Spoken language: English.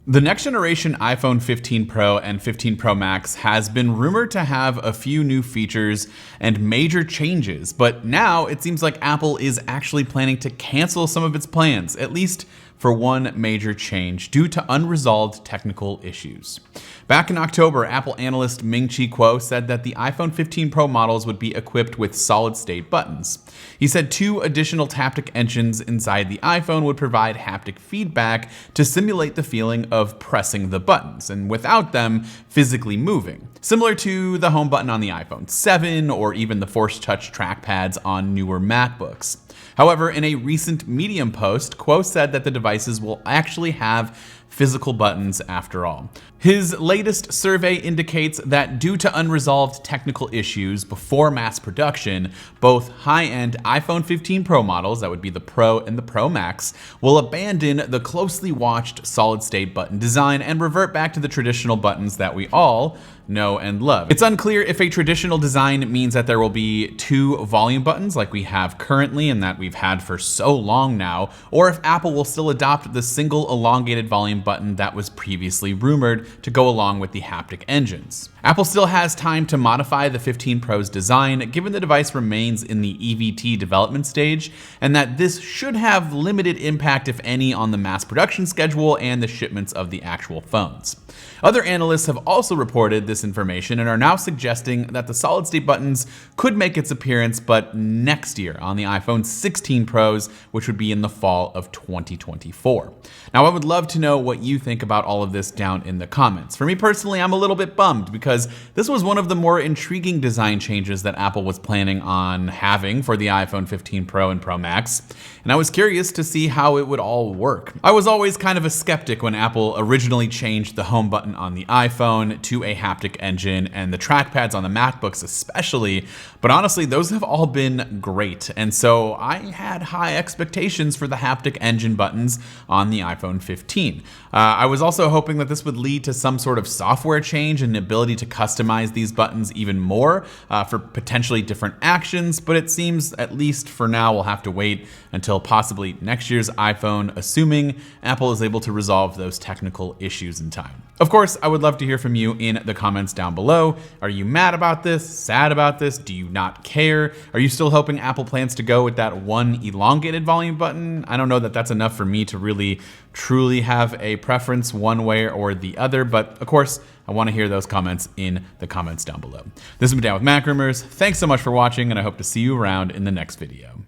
The next generation iPhone 15 Pro and 15 Pro Max has been rumored to have a few new features and major changes, but now it seems like Apple is actually planning to cancel some of its plans, at least for one major change due to unresolved technical issues. Back in October, Apple analyst Ming-Chi Kuo said that the iPhone 15 Pro models would be equipped with solid-state buttons. He said 2 additional haptic engines inside the iPhone would provide haptic feedback to simulate the feeling of pressing the buttons, and without them physically moving, similar to the home button on the iPhone 7 or even the Force Touch trackpads on newer MacBooks. However, in a recent Medium post, Kuo said that the devices will actually have physical buttons after all. His latest survey indicates that due to unresolved technical issues before mass production, both high-end iPhone 15 Pro models, that would be the Pro and the Pro Max, will abandon the closely watched solid-state button design and revert back to the traditional buttons that we all know and love. It's unclear if a traditional design means that there will be 2 volume buttons like we have currently and that we've had for so long now, or if Apple will still adopt the single elongated volume button that was previously rumored to go along with the haptic engines. Apple still has time to modify the 15 Pro's design, given the device remains in the EVT development stage, and that this should have limited impact, if any, on the mass production schedule and the shipments of the actual phones. Other analysts have also reported this information and are now suggesting that the solid-state buttons could make its appearance, but next year on the iPhone 16 Pros, which would be in the fall of 2024. Now, I would love to know what you think about all of this down in the comments. For me personally, I'm a little bit bummed because this was one of the more intriguing design changes that Apple was planning on having for the iPhone 15 Pro and Pro Max, and I was curious to see how it would all work. I was always kind of a skeptic when Apple originally changed the home button on the iPhone to a haptic engine and the trackpads on the MacBooks especially, but honestly, those have all been great, and so I had high expectations for the haptic engine buttons on the iPhone 15. I was also hoping that this would lead to some sort of software change and ability to customize these buttons even more for potentially different actions, but it seems, at least for now, we'll have to wait until possibly next year's iPhone, assuming Apple is able to resolve those technical issues in time. Of course, I would love to hear from you in the comments down below. Are you mad about this? Sad about this? Do you not care? Are you still hoping Apple plans to go with that one elongated volume button? I don't know that that's enough for me to really truly have a preference one way or the other, but of course, I want to hear those comments in the comments down below. This has been Dan with Mac Rumors. Thanks so much for watching, and I hope to see you around in the next video.